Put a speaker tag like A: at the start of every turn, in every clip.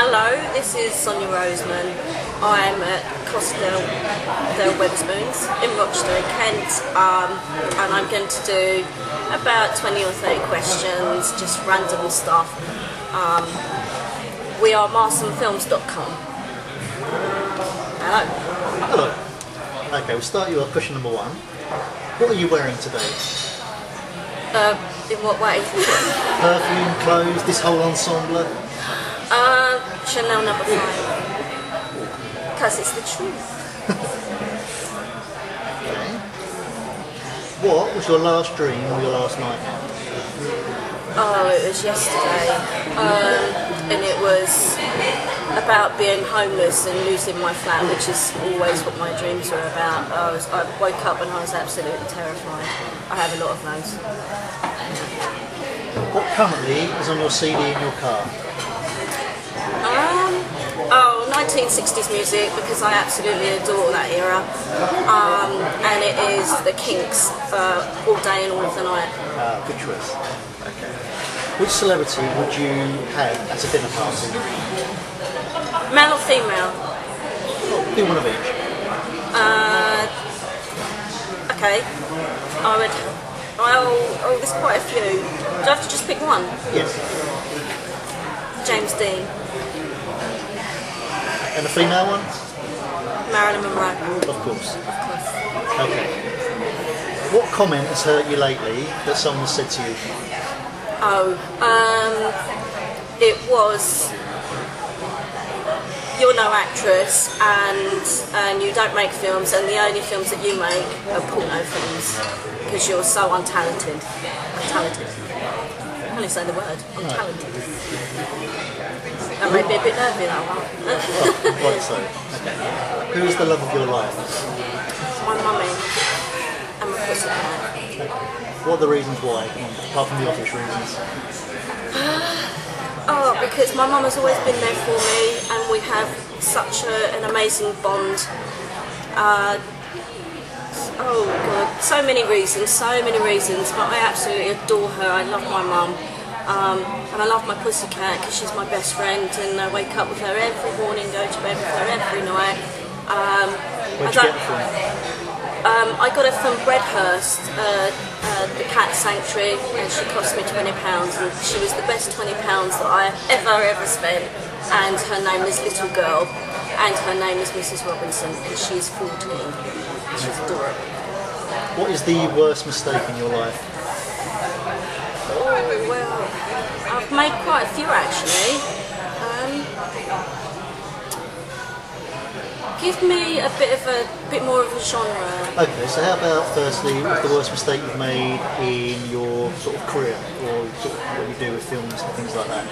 A: Hello, this is Sonya Roseman. I'm at Costdale Wetherspoons in Rochdale, Kent, and I'm going to do about 20 or 30 questions, just random stuff. We are marstonfilms.com. Hello.
B: Hello. Okay, we'll start you off question number one. What are you wearing today?
A: In what way?
B: Perfume, clothes, this whole ensemble?
A: Chanel number 5. Because it's the truth.
B: Okay. What was your last dream or your last nightmare?
A: Oh, it was yesterday. And it was about being homeless and losing my flat, which is always what my dreams were about. I woke up and I was absolutely terrified. I have a lot of those.
B: What currently is on your CD in your car?
A: 1960s music, because I absolutely adore that era. And it is the Kinks, All Day and All of the Night.
B: Good choice. Okay. Which celebrity would you have at a dinner party?
A: Male or female?
B: Do one of each.
A: Okay. There's quite a few. Do I have to just pick one?
B: Yes.
A: James Dean.
B: And the female one?
A: Marilyn Monroe.
B: Of course.
A: Of course.
B: Okay. What comment has hurt you lately that someone said to you?
A: It was, you're no actress and you don't make films, and the only films that you make are porno films because you're so untalented. Untalented. I can only say the word. Untalented. That made me a bit nervy, that one.
B: Right, so. Okay. Who is the love of your life?
A: My mummy and my pussycat.
B: What are the reasons why, apart from the obvious reasons?
A: Because my mum has always been there for me, and we have such an amazing bond. Oh God, so many reasons, but I absolutely adore her. I love my mum, and I love my pussycat because she's my best friend, and I wake up with her every morning, go to bed with her every night.
B: Where'd you get it from?
A: I got her from Redhurst, the cat sanctuary, and she cost me £20, and she was the best £20 that I ever spent. And her name is Little Girl, and her name is Mrs. Robinson, and she's 14. She's adorable.
B: What is the worst mistake in your life?
A: Oh, well, I've made quite a few actually. Give me a bit more of a genre.
B: Okay, so how about firstly, what's the worst mistake you've made in your sort of career, or sort of what you do with films and things like that?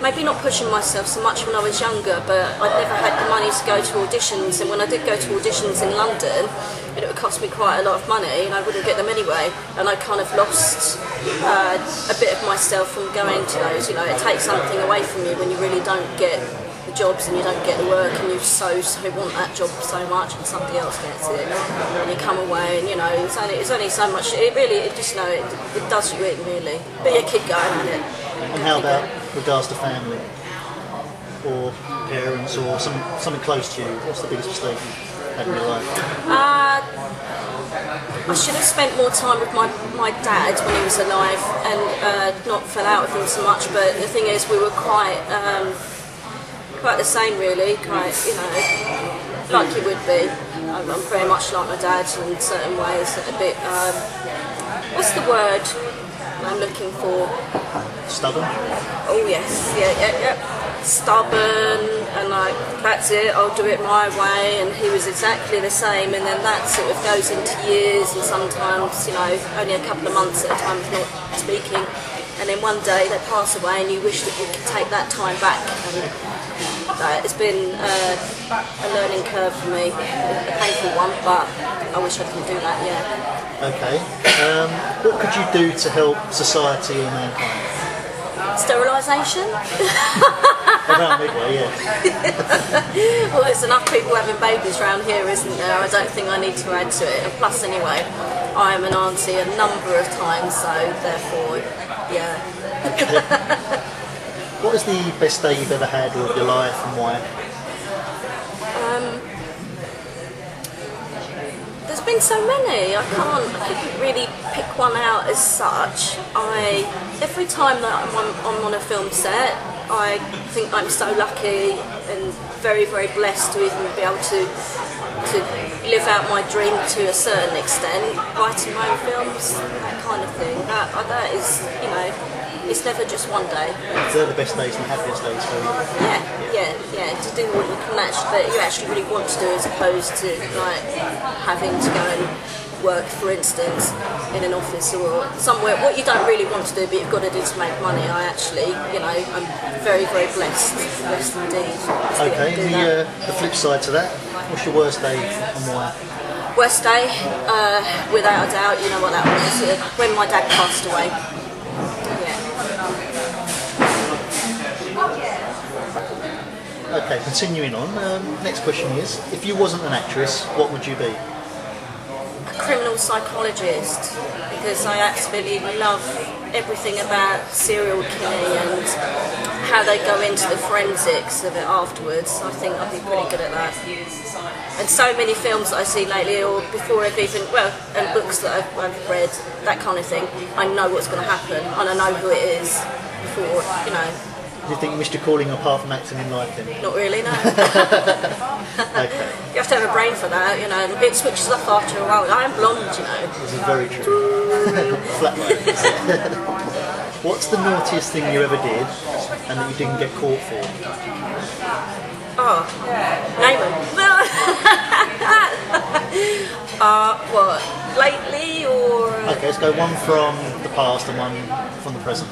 A: Maybe not pushing myself so much when I was younger, but I'd never had the money to go to auditions, and when I did go to auditions in London, it would cost me quite a lot of money, and I wouldn't get them anyway, and I kind of lost a bit of myself from going to those. You know, it takes something away from you when you really don't get the jobs and you don't get the work, and you so want that job so much, and somebody else gets it, and you come away, and you know, it's only so much. It does you in really, but you keep going at it.
B: And how about regards to family, or parents, or something close to you? What's the biggest mistake you've had in your life?
A: I should have spent more time with my dad when he was alive, and not fell out with him so much. But the thing is, we were quite the same really, quite, you know, like you would be. I'm very much like my dad in certain ways, a bit, what's the word I'm looking for?
B: Stubborn?
A: Oh yes, yeah. Stubborn, and like, that's it, I'll do it my way, and he was exactly the same, and then that sort of goes into years, and sometimes, you know, only a couple of months at a time of not speaking, and then one day they pass away and you wish that you could take that time back. And it's been a learning curve for me, a painful one, but I wish I could do that, yeah.
B: Okay. What could you do to help society or mankind?
A: Sterilisation?
B: Around Midway, yeah.
A: Well, there's enough people having babies around here, isn't there? I don't think I need to add to it. And plus, anyway, I am an auntie a number of times, so therefore, yeah.
B: What is the best day you've ever had of your life and why?
A: There's been so many. I couldn't really pick one out as such. Every time that I'm on a film set, I think I'm so lucky and very, very blessed to even be able to live out my dream to a certain extent, writing my own films, that kind of thing. That is, you know, it's never just one day.
B: They're the best days and the happiest days for you.
A: Yeah. To do what you actually really want to do, as opposed to like having to go and work, for instance, in an office or somewhere. What you don't really want to do, but you've got to do to make money. I actually, you know, I'm very, very blessed indeed.
B: Okay. The flip side to that, what's your worst day and why?
A: Worst day, without a doubt, you know what that was. When my dad passed away.
B: Okay, continuing on, next question is, if you wasn't an actress, what would you be?
A: A criminal psychologist, because I absolutely love everything about serial killing and how they go into the forensics of it afterwards. I think I'd be pretty good at that. And so many films that I see lately, or before I've even, and books that I've read, that kind of thing, I know what's going to happen and I know who it is before, you know.
B: Do you think you missed your calling apart from acting in life then?
A: Not really, no.
B: Okay.
A: You have to have a brain for that, you know, and it switches off after a while. I am blonde, you know.
B: This is very true. Flatline. What's the naughtiest thing you ever did and that you didn't get caught for?
A: Oh, name them. What? Lately or?
B: Okay, let's go one from the past and one from the present.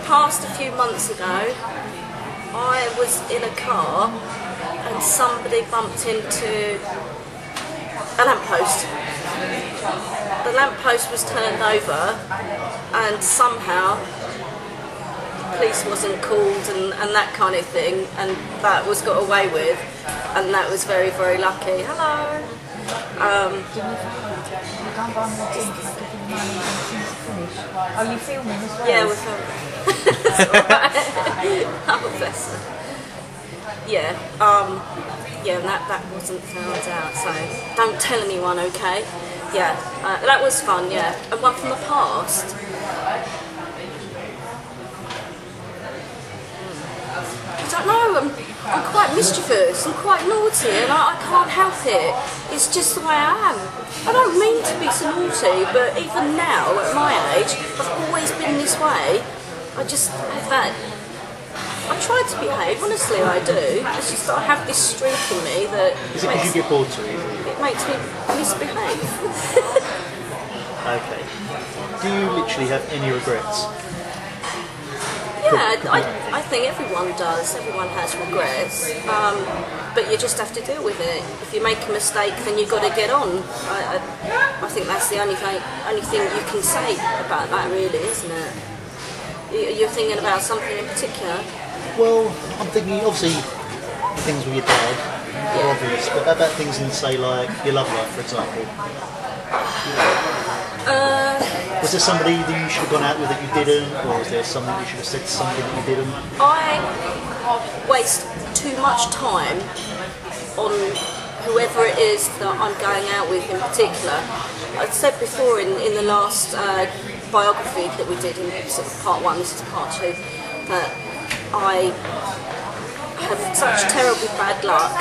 A: Past a few months ago, I was in a car and somebody bumped into a lamppost. The lamppost was turned over and somehow the police wasn't called and that kind of thing, and that was got away with, and that was very, very lucky. Hello.
C: Are you filming as well?
A: Yeah, we're filming. Oh, bless her. Yeah, and that wasn't found out, so don't tell anyone, okay? Yeah, that was fun, yeah. And one from the past. I don't know, I'm quite mischievous, I'm quite naughty, and I can't help it. It's just the way I am. I don't mean to be so naughty, but even now, at my age, I've always been this way. I just have that. I try to behave, honestly I do. It's just that I have this streak in me that.
B: Is it because you get bored too easily?
A: It makes me misbehave.
B: Okay. Do you literally have any regrets?
A: Yeah, I think everyone does. Everyone has regrets. But you just have to deal with it. If you make a mistake, then you've got to get on. I think that's the only thing you can say about that, really, isn't it? You're thinking about something in particular?
B: Well, I'm thinking, obviously, things with your dad are obvious, but about things in, say, like your love life, for example. Was there somebody that you should have gone out with that you didn't, or was there something you should have said to somebody that you didn't?
A: I waste too much time on whoever it is that I'm going out with in particular. I said before in the last biography that we did in sort of part 1, this is part 2, that I have such terribly bad luck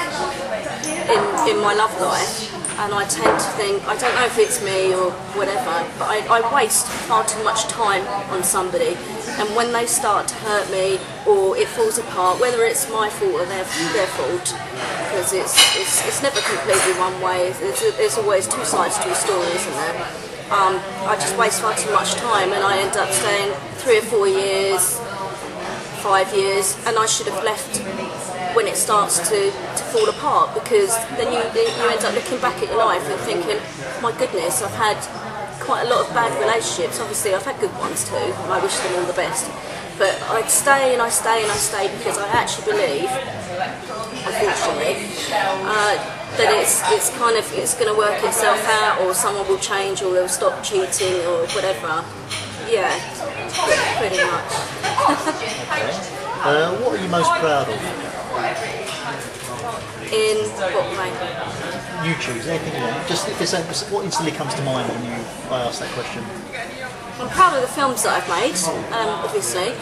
A: in my love life, and I tend to think, I don't know if it's me or whatever, but I waste far too much time on somebody, and when they start to hurt me or it falls apart, whether it's my fault or their fault, because it's never completely one way, there's always two sides to a story, isn't there? I just waste far too much time, and I end up staying 3 or 4 years, 5 years, and I should have left when it starts to fall apart, because then you end up looking back at your life and thinking, my goodness, I've had quite a lot of bad relationships. Obviously I've had good ones too, and I wish them all the best, but I stay and I stay and I stay because I actually believe, unfortunately, that it's going to work itself out, or someone will change, or they'll stop cheating or whatever. Yeah, pretty much.
B: Okay. What are you most proud of?
A: In what way?
B: You choose anything you want. Just if there's what instantly comes to mind when I ask that question.
A: I'm proud of the films that I've made, obviously.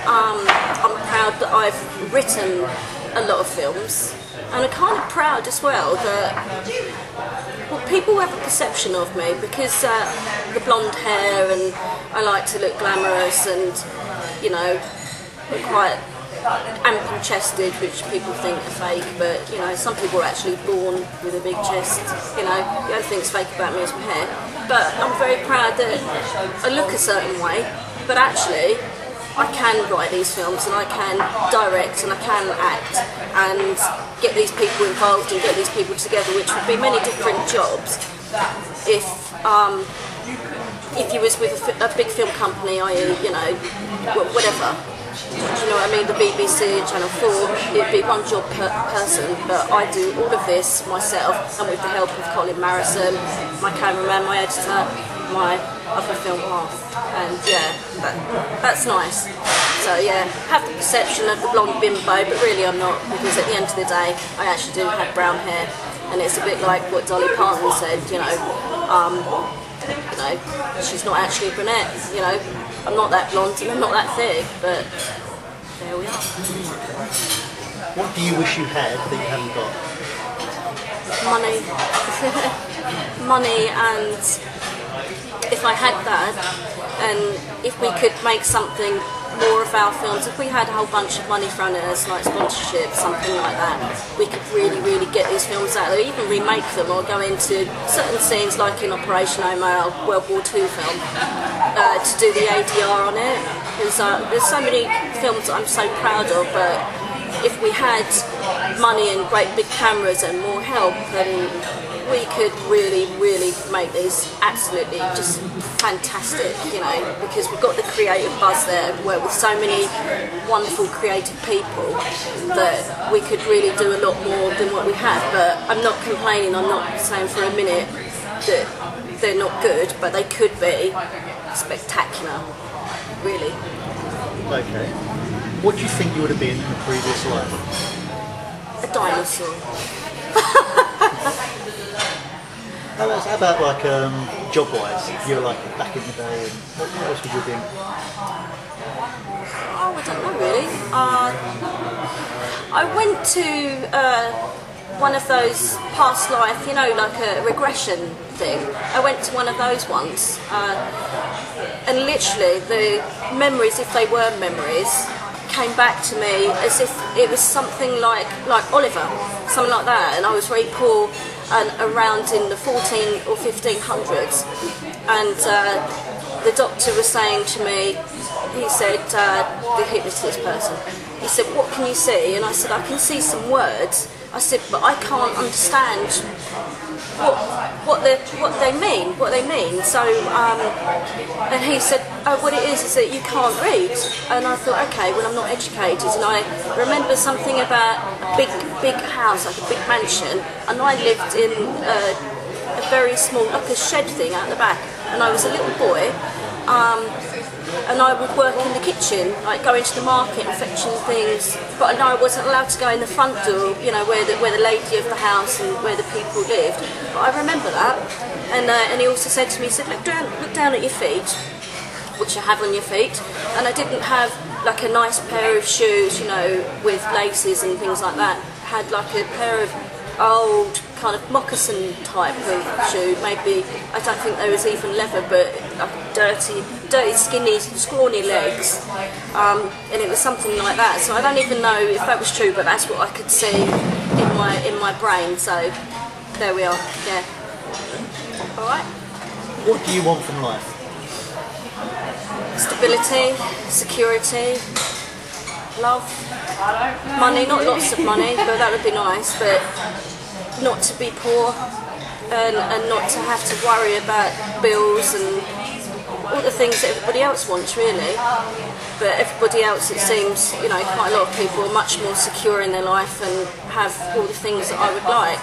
A: I'm proud that I've written a lot of films, and I'm kind of proud as well that people have a perception of me because the blonde hair, and I like to look glamorous and, you know, look quite ample chested, which people think are fake, but you know, some people are actually born with a big chest. You know, the only thing that's fake about me is my hair. But I'm very proud that I look a certain way, but actually I can write these films and I can direct and I can act and get these people involved and get these people together, which would be many different jobs if you was with a big film company, i.e., you know, whatever. Do you know what I mean? The BBC, Channel 4, it'd be one job per person, but I do all of this myself, and with the help of Colin Marrison, my cameraman, my editor, my other film half, and yeah, that's nice. So yeah, have the perception of the blonde bimbo, but really I'm not, because at the end of the day, I actually do have brown hair, and it's a bit like what Dolly Parton said, you know, she's not actually a brunette, you know. I'm not that blonde and I'm not that thick, but there we are.
B: What do you wish you had that you haven't got?
A: Money. Money, and if I had that, and if we could make something more of our films, if we had a whole bunch of money thrown at us, like sponsorship, something like that, we could really, really get these films out there, even remake them or go into certain scenes like in Operation Omar, World War II film, to do the ADR on it. There's so many films that I'm so proud of, but if we had money and great big cameras and more help, then we could really, really make these absolutely just fantastic, you know, because we've got the creative buzz there, where with so many wonderful creative people that we could really do a lot more than what we have. But I'm not complaining, I'm not saying for a minute that they're not good, but they could be spectacular, really.
B: Okay. What do you think you would have been in a previous life?
A: A dinosaur.
B: How about like job-wise? If you were like back in the day, and what else would you have been?
A: Oh, I don't know really. I went to one of those past life, you know, like a regression thing. I went to one of those once, and literally the memories, if they were memories, came back to me as if it was something like Oliver, something like that, and I was very poor and around in the 14 or 1500s, and the doctor was saying to me, he said, the hypnotist person, he said, what can you see? And I said, I can see some words. I said, but I can't understand what they mean. So, and he said, oh, what it is that you can't read. And I thought, okay, well, I'm not educated. And I remember something about a big house, like a big mansion, and I lived in a very small, like a shed thing out the back. And I was a little boy. And I would work in the kitchen, like going to the market and fetching things, but I know I wasn't allowed to go in the front door, you know, where the lady of the house and where the people lived. But I remember that, and he also said to me, he said, look down at your feet, which I have on your feet, and I didn't have like a nice pair of shoes, you know, with laces and things like that. I had like a pair of old kind of moccasin type of shoe, maybe, I don't think there was even leather, but like dirty, skinny, scrawny legs, and it was something like that. So I don't even know if that was true, but that's what I could see in my brain. So there we are. Yeah. All right.
B: What do you want from life?
A: Stability, security, love, money. Not lots of money, but that would be nice. But not to be poor, and not to have to worry about bills and all the things that everybody else wants, really. But everybody else, it seems, you know, quite a lot of people are much more secure in their life and have all the things that I would like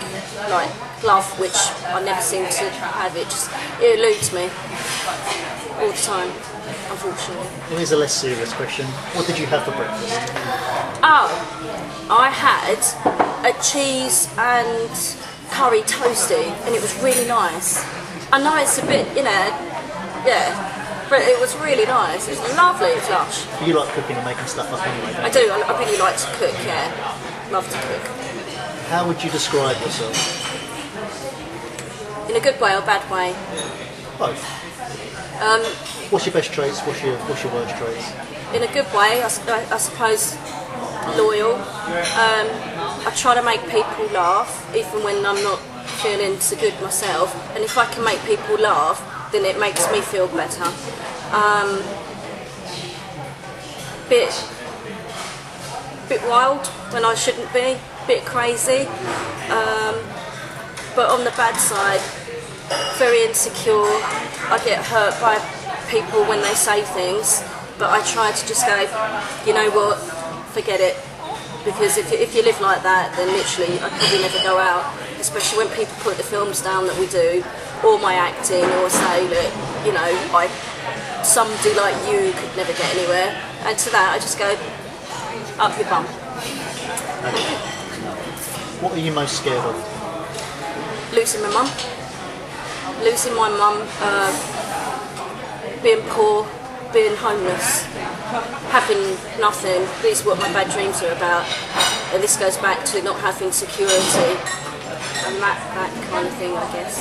A: love, which I never seem to have. It eludes me. all the time, unfortunately.
B: Well, here's a less serious question. What did you have for breakfast?
A: Oh, I had a cheese and curry toasty, and it was really nice. I know it's a bit, yeah, but it was really nice. It was lovely, it was lush.
B: You like cooking and making stuff up anyway, don't
A: I do, I really like to cook, yeah. Love to cook.
B: you? How would you describe yourself?
A: In a good way or bad way?
B: Both. What's your best traits? What's your worst traits?
A: In a good way, I suppose, loyal. I try to make people laugh, even when I'm not feeling so good myself. And if I can make people laugh, then it makes me feel better. Bit wild when I shouldn't be, bit crazy. But on the bad side, very insecure. I get hurt by people when they say things, but I try to just go, you know what, forget it. Because if you live like that, then literally I'd probably never go out. Especially when people put the films down that we do, or my acting, or say that, you know, somebody like you could never get anywhere. And to that, I just go, up your bum.
B: Okay. What are you most scared of?
A: Losing my mum. Losing my mum, being poor, being homeless, having nothing. These are what my bad dreams are about. And this goes back to not having security and that kind of thing, I guess.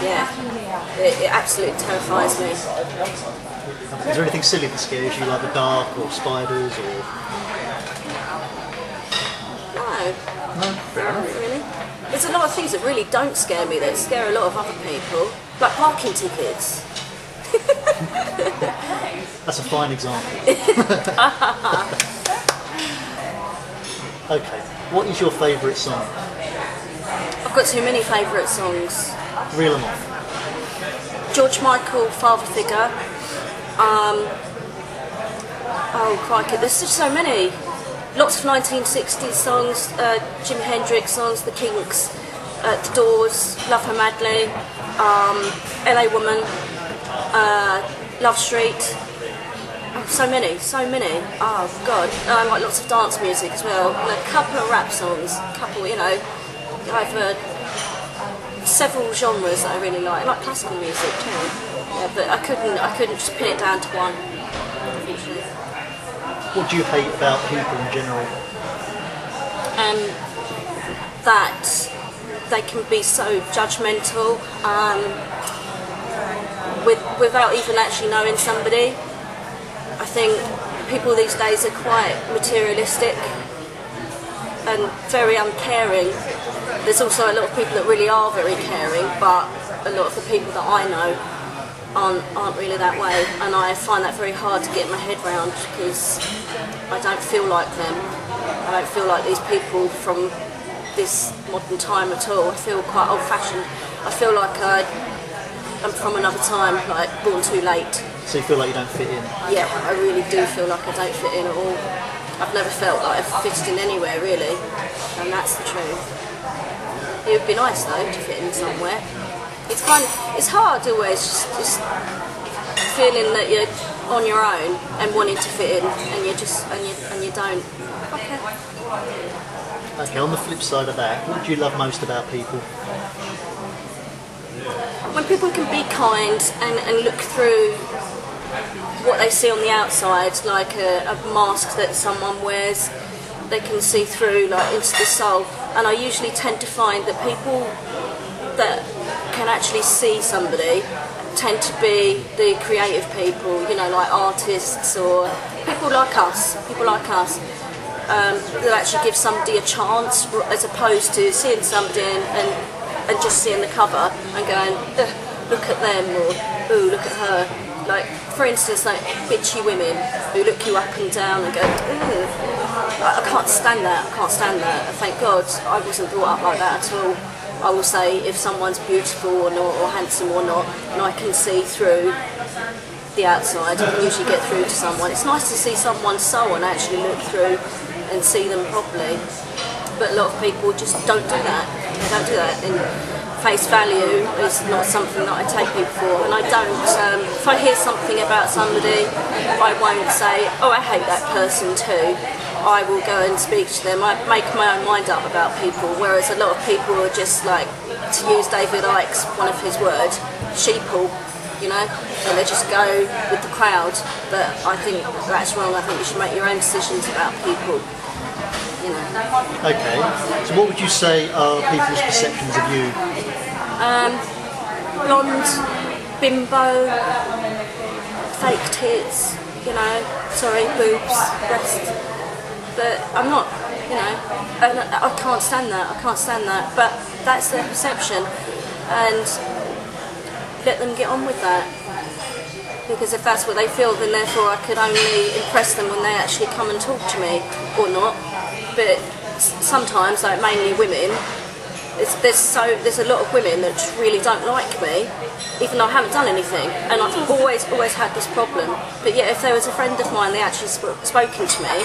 A: Yeah. It absolutely terrifies me.
B: Is there anything silly that scares you, like the dark or spiders or?
A: No.
B: No, fair enough.
A: Really? There's a lot of things that really don't scare me that scare a lot of other people, like parking tickets.
B: That's a fine example. Okay, what is your favourite song?
A: I've got too many favourite songs.
B: Reel them off.
A: George Michael, Father Figure. Oh crikey, there's just so many. Lots of 1960s songs, Jimi Hendrix songs, The Kinks, The Doors, Love Her Madly, LA Woman, Love Street. Oh, so many. Oh God, I like lots of dance music as well. And a couple of rap songs, I've several genres that I really like. I like classical music too. Yeah, but I couldn't just pin it down to one, unfortunately.
B: What do you hate about people in general?
A: That they can be so judgmental without even actually knowing somebody. I think people these days are quite materialistic and very uncaring. There's also a lot of people that really are very caring, but a lot of the people that I know aren't really that way, and I find that very hard to get my head around because I don't feel like them. I don't feel like these people from this modern time at all. I feel quite old-fashioned. I feel like I'm from another time, like born too late.
B: So you feel like you don't fit in?
A: Yeah, I really do feel like I don't fit in at all. I've never felt like I've fitted in anywhere really, and that's the truth. It would be nice though to fit in somewhere. It's hard always, just feeling that you're on your own and wanting to fit in, and you don't. Okay.
B: Okay, on the flip side of that, what do you love most about people?
A: When people can be kind and look through what they see on the outside, like a mask that someone wears, they can see through like into the soul. And I usually tend to find that people that can actually see somebody tend to be the creative people, you know, like artists or people like us, that actually give somebody a chance as opposed to seeing somebody and just seeing the cover and going, look at them, or ooh, look at her. Like, for instance, like bitchy women who look you up and down and go, ooh, I can't stand that, Thank God I wasn't brought up like that at all. I will say if someone's beautiful or not, or handsome or not, and I can see through the outside, I can usually get through to someone. It's nice to see someone's soul and actually look through and see them properly. But a lot of people just don't do that. They don't do that. And face value is not something that I take people for, and I don't, if I hear something about somebody, I won't say, oh, I hate that person too. I will go and speak to them. I make my own mind up about people, whereas a lot of people are just like, to use David Icke's, one of his words, sheeple, you know, and they just go with the crowd. But I think that's wrong. I think you should make your own decisions about people, you know.
B: Okay, so what would you say are people's perceptions of you?
A: Blonde, bimbo, fake tits, you know, sorry, boobs, breasts. But I'm not, you know, I can't stand that, I can't stand that. But that's their perception, and let them get on with that. Because if that's what they feel, then therefore I could only impress them when they actually come and talk to me, or not. But sometimes, like mainly women, there's a lot of women that just really don't like me, even though I haven't done anything, and I've always had this problem. But yet, if there was a friend of mine, they actually spoken to me,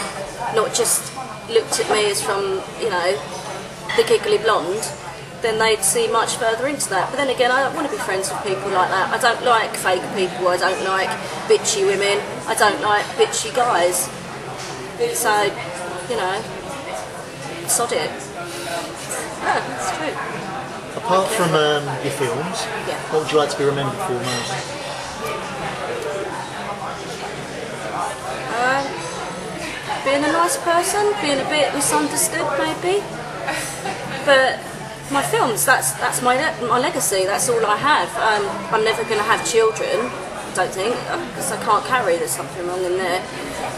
A: not just looked at me as from, you know, the giggly blonde, then they'd see much further into that. But then again, I don't want to be friends with people like that. I don't like fake people, I don't like bitchy women, I don't like bitchy guys. So, you know, sod it. Yeah, it's true.
B: Apart from your films,
A: Yeah.
B: what would you like to be remembered for most?
A: Being a nice person, being a bit misunderstood maybe. But my films, that's my legacy, that's all I have. I'm never going to have children, I don't think, because I can't carry, there's something wrong in there.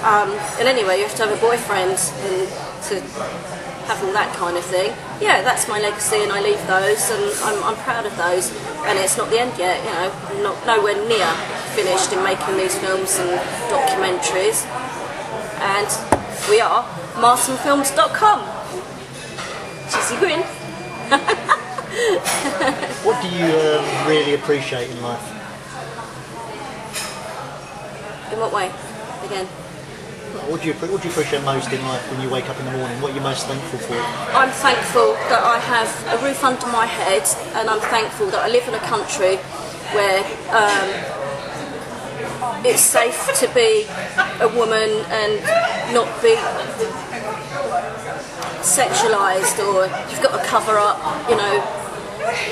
A: And anyway, you have to have a boyfriend and to have all that kind of thing. Yeah, that's my legacy, and I leave those, and I'm proud of those. And it's not the end yet, you know, I'm nowhere near finished in making these films and documentaries. And we are marstonfilms.com. Cheesy grin.
B: What do you really appreciate in life?
A: In what way? Again?
B: What do you appreciate most in life when you wake up in the morning? What are you most thankful for?
A: I'm thankful that I have a roof under my head, and I'm thankful that I live in a country where it's safe to be a woman and not be sexualised, or you've got to cover up, you know,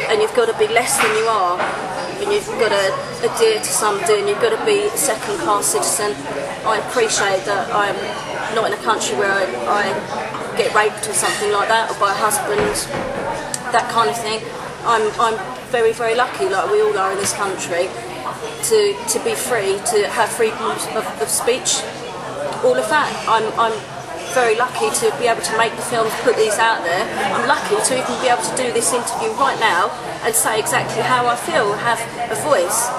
A: and you've got to be less than you are, and you've got to adhere to something, and you've got to be a second-class citizen. I appreciate that I'm not in a country where I get raped or something like that, or by a husband, that kind of thing. I'm very, very lucky, like we all are in this country, to be free, to have freedom of speech, all of that. I'm very lucky to be able to make the films, put these out there. I'm lucky to even be able to do this interview right now and say exactly how I feel, have a voice,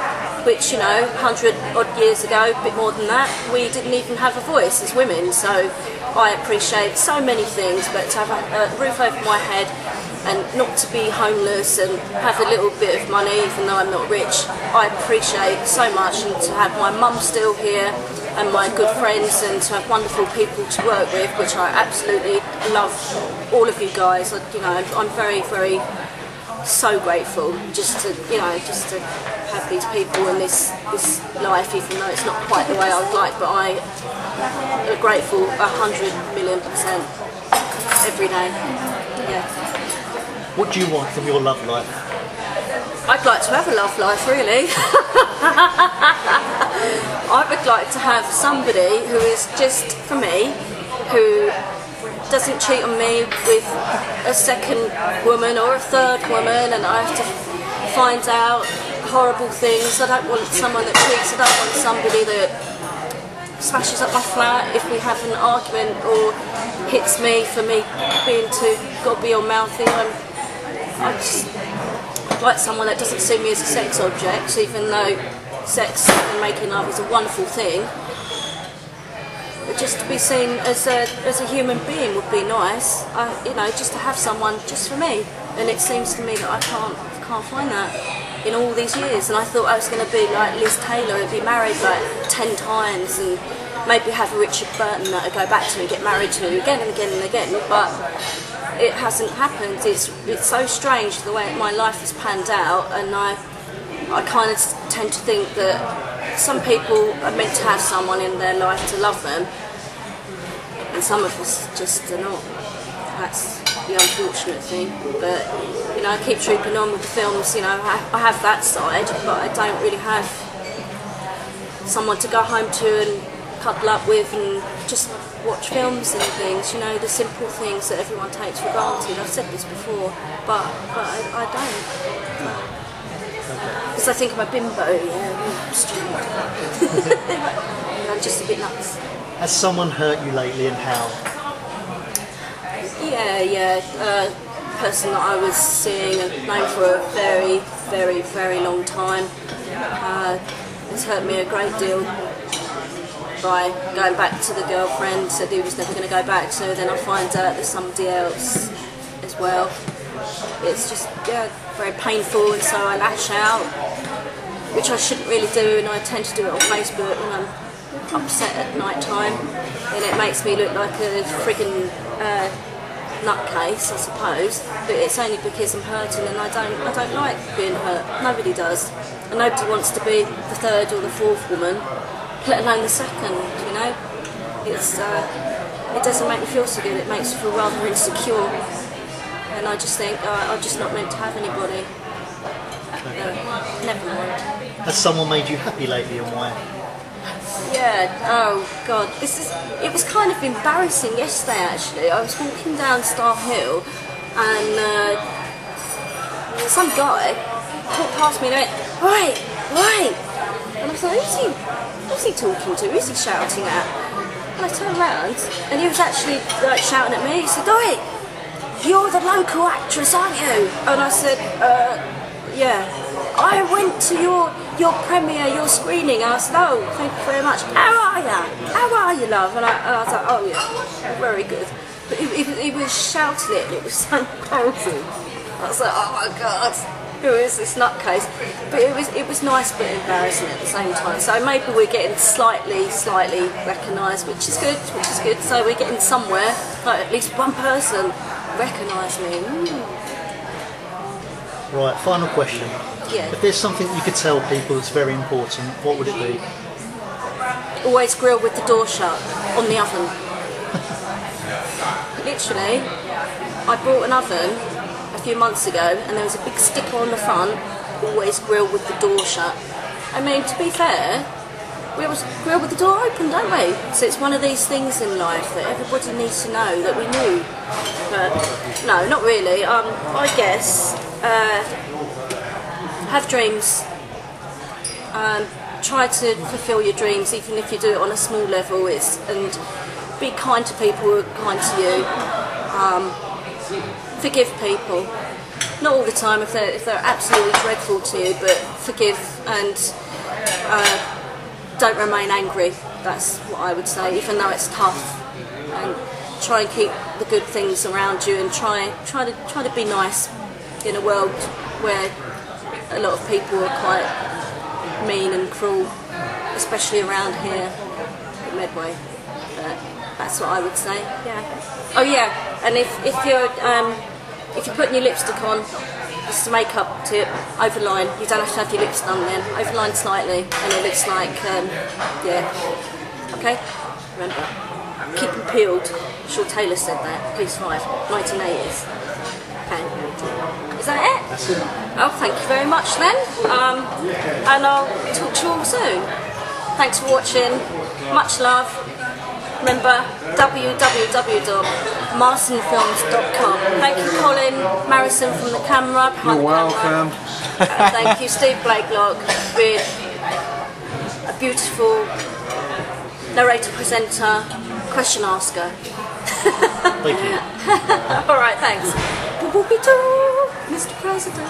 A: which, you know, 100 odd years ago, a bit more than that, we didn't even have a voice as women. So I appreciate so many things, but to have a roof over my head and not to be homeless and have a little bit of money even though I'm not rich, I appreciate so much. And to have my mum still here and my good friends, and to have wonderful people to work with, which I absolutely love, all of you guys. You know, I'm very, very so grateful just to, you know, just to have these people in this life, even though it's not quite the way I would like, but I am grateful 100,000,000% every day. Yeah.
B: What do you want from your love life?
A: I'd like to have a love life, really. I would like to have somebody who is just for me, who doesn't cheat on me with a second woman or a third woman, and I have to find out horrible things. I don't want someone that cheats, I don't want somebody that smashes up my flat if we have an argument, or hits me for me being too gobby or mouthy. I'd like someone that doesn't see me as a sex object, even though sex and making love is a wonderful thing. But just to be seen as a human being would be nice. You know, just to have someone just for me. And it seems to me that I can't find that in all these years. And I thought I was going to be like Liz Taylor and be married like 10 times and maybe have a Richard Burton that I go back to and get married to again and again and again, but it hasn't happened. It's so strange the way my life has panned out, and I kind of tend to think that some people are meant to have someone in their life to love them, and some of us just are not. That's the unfortunate thing. But you know, I keep trooping on with the films. You know, I have that side, but I don't really have someone to go home to and cuddle up with and just watch films and things. You know, the simple things that everyone takes for granted. I've said this before, but I don't. Because I think I'm a bimbo. Yeah, stupid. I'm just a bit nuts.
B: Has someone hurt you lately, and how?
A: Yeah. Person that I was seeing and known for a very, very, very long time has hurt me a great deal by going back to the girlfriend. Said he was never going to go back to. Then I find out there's somebody else as well. It's just very painful, and so I lash out, which I shouldn't really do, and I tend to do it on Facebook when I'm upset at night time, and it makes me look like a friggin' nutcase, I suppose. But it's only because I'm hurting, and I don't like being hurt. Nobody does, and nobody wants to be the third or the fourth woman, let alone the second. You know, it doesn't make me feel so good. It makes me feel rather insecure, and I just think I'm just not meant to have anybody. Never mind.
B: Has someone made you happy lately, and why?
A: Yeah, oh god, it was kind of embarrassing yesterday actually. I was walking down Star Hill and some guy walked past me and went, right, and I was like, who's he talking to, who's he shouting at? And I turned around and he was actually like shouting at me. He said, "Oi, you're the local actress, aren't you?" And I said, yeah. I went to your premiere, your screening. I said, "Oh, thank you very much. How are you, love?" And I was like, "Oh yeah, very good." But he was shouting it, and it was so horrible. I was like, "Oh my god, who is this nutcase?" But it was nice but embarrassing at the same time. So maybe we're getting slightly recognised, which is good. So we're getting somewhere. Like at least one person recognise me.
B: Right, final question.
A: Yeah.
B: If there's something you could tell people that's very important, what would it be?
A: Always grill with the door shut on the oven. Literally, I bought an oven a few months ago and there was a big sticker on the front, always grill with the door shut. I mean, to be fair, we always grill with the door open, don't we? So it's one of these things in life that everybody needs to know that we knew. But no, not really. I guess have dreams. Try to fulfil your dreams, even if you do it on a small level. And be kind to people who are kind to you. Forgive people. Not all the time if they're absolutely dreadful to you, but forgive and don't remain angry. That's what I would say, even though it's tough. And try and keep the good things around you, and try to be nice in a world where a lot of people are quite mean and cruel, especially around here at Medway. But that's what I would say. Yeah. Oh yeah, and if you're putting your lipstick on, just a makeup tip, overline. You don't have to have your lips done then. Overline slightly, and it looks like yeah. Okay. Remember, keep them peeled. Sean Taylor said that. Police 5, 1980s. Okay. Is that it?
B: That's it.
A: Oh, thank you very much then. And I'll talk to you all soon. Thanks for watching. Much love. Remember, www.marsonfilms.com. Thank you, Colin Marison from the camera.
D: You're welcome.
A: Thank you, Steve Blakelock, with a beautiful narrator, presenter, question asker.
B: Thank you.
A: All right, thanks. Mr. President.